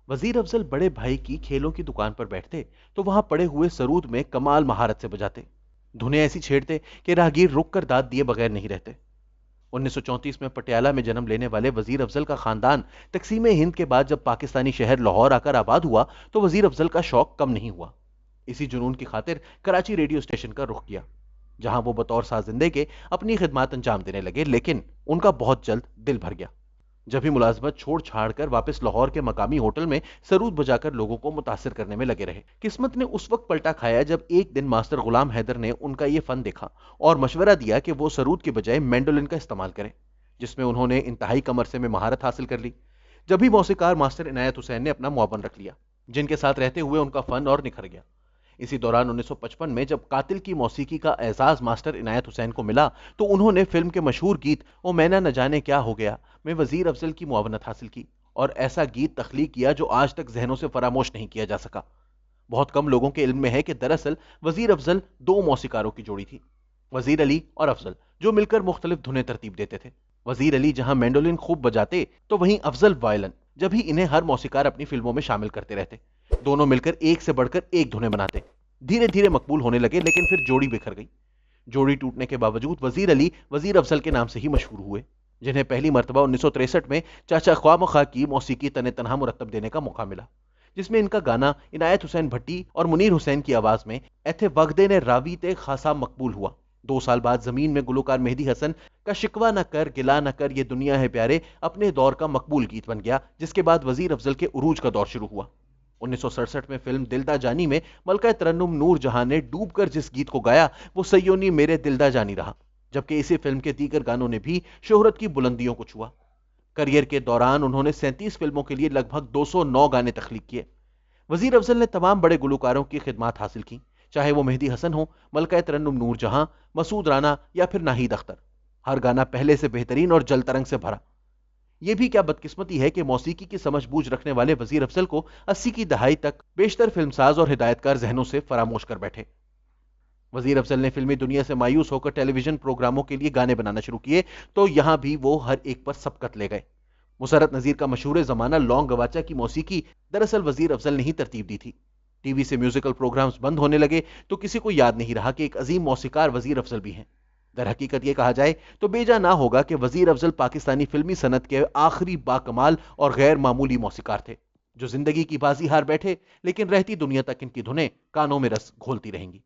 वजीर अफजल बड़े भाई की खेलों की दुकान पर बैठते तो वहां पड़े हुए सरूद में कमाल महारत से बजाते। धुनें ऐसी छेड़ते कि राहगीर रुक कर दाद दिए बगैर नहीं रहते। 1934 में पटियाला में जन्म लेने वाले वजीर अफजल का खानदान तकसीम हिंद के बाद जब पाकिस्तानी शहर लाहौर आकर आबाद हुआ तो वजीर अफजल का शौक कम नहीं हुआ। इसी जुनून की खातिर कराची रेडियो स्टेशन का रुख किया, जहां वो बतौर साजिंदे के अपनी खिदमत अंजाम देने लगे। लेकिन उनका बहुत जल्द दिल भर गया। जब भी मुलाजमत छोड़ छाड़ कर वापस लाहौर के मकामी होटल में सरूद बजाकर लोगों को मुतासिर करने में लगे रहे। किस्मत ने उस वक्त पलटा खाया जब एक दिन मास्टर गुलाम हैदर ने उनका यह फन देखा और मशवरा दिया कि वो सरूद के बजाय मैंडोलिन का इस्तेमाल करें, जिसमें उन्होंने इंतहाई कम अरसे में महारत हासिल कर ली। जब भी मौसीकार मास्टर इनायत हुसैन ने अपना मुआवन रख लिया, जिनके साथ रहते हुए उनका फन और निखर गया। इसी दौरान 1955 में जब कातिल की मौसीकी का एजाज मास्टर इनायत हुसैन को मिला तो उन्होंने फिल्म के मशहूर गीत ओ मैना न जाने क्या हो गया में वजीर अफजल की मुआवनत हासिल की और ऐसा गीत तख्लीक किया जो आज तक जहनों से फरामोश नहीं किया जा सका। बहुत कम लोगों के इल्म में है कि दरअसल वजीर अफजल दो मौसीकारों की जोड़ी थी, वजीर अली और अफजल, जो मिलकर मुख्तलिफ धुनें तरतीब देते थे। वजीर अली जहां मैंडोलिन खूब बजाते तो वहीं अफजल वायलन, जब ही इन्हें हर मौसीकार अपनी फिल्मों में शामिल करते रहते। दोनों मिलकर एक से बढ़कर एक धुनें बनाते। धीरे धीरे मकबूल होने लगे, लेकिन फिर जोड़ी बिखर गई। जोड़ी टूटने के बावजूद वजीर अली वजीर अफजल के नाम से ही मशहूर हुए, जिन्हें पहली मरतबा 1963 में चाचा ख्वाम खा की मौसीकी तने तनहा मुरत्तब देने का मौका मिला, जिसमें इनका गाना इनायत हुसैन भट्टी और मुनीर हुसैन की आवाज में एथे वगदे ने रावी ते खासा मकबूल हुआ। 2 साल बाद जमीन में गुलकार मेहदी हसन का शिकवा न कर गिला न कर ये दुनिया है प्यारे अपने दौर का मकबूल गीत बन गया, जिसके बाद वजीर अफजल के उरूज का दौर शुरू हुआ। 1967 में फिल्म दिलदा जानी में मलका तरन्नुम नूर जहां ने डूबकर जिस गीत को गाया वो सयोनी मेरे दिलदा जानी रहा, जबकि इसी फिल्म के दीगर गानों ने भी शोहरत की बुलंदियों को छुआ। करियर के दौरान उन्होंने 37 फिल्मों के लिए लगभग 209 गाने तख्लीक किए। वजीर अफजल ने तमाम बड़े गुलकारों की खिदमत हासिल की, चाहे वो मेहदी हसन हो, मलका तरन्नुम नूर जहां, मसूद राना या फिर नाहिद अख्तर। हर गाना पहले से बेहतरीन और जल तरंग से भरा। यह भी क्या बदकिस्मती है कि मौसीकी की समझ बूझ रखने वाले वजीर अफजल को 80 की दहाई तक बेशतर फिल्मसाज और हिदायतकार जहनों से फरामोश कर बैठे। वजीर अफजल ने फिल्मी दुनिया से मायूस होकर टेलीविजन प्रोग्रामों के लिए गाने बनाना शुरू किए तो यहां भी वो हर एक पर सबकत ले गए। मुसरत नजीर का मशहूर जमाना लौंग गवाचा की मौसीकी दरअसल वजीर अफजल ने ही तरतीब दी थी। टीवी से म्यूजिकल प्रोग्राम्स बंद होने लगे तो किसी को याद नहीं रहा कि एक अजीम मौसीकार वजीर अफजल भी हैं। दर हकीकत यह कहा जाए तो बेजा ना होगा कि वजीर अफजल पाकिस्तानी फिल्मी सनत के आखिरी बाकमाल और गैर मामूली मौसीकार थे, जो जिंदगी की बाजी हार बैठे, लेकिन रहती दुनिया तक इनकी धुनें कानों में रस घोलती रहेंगी।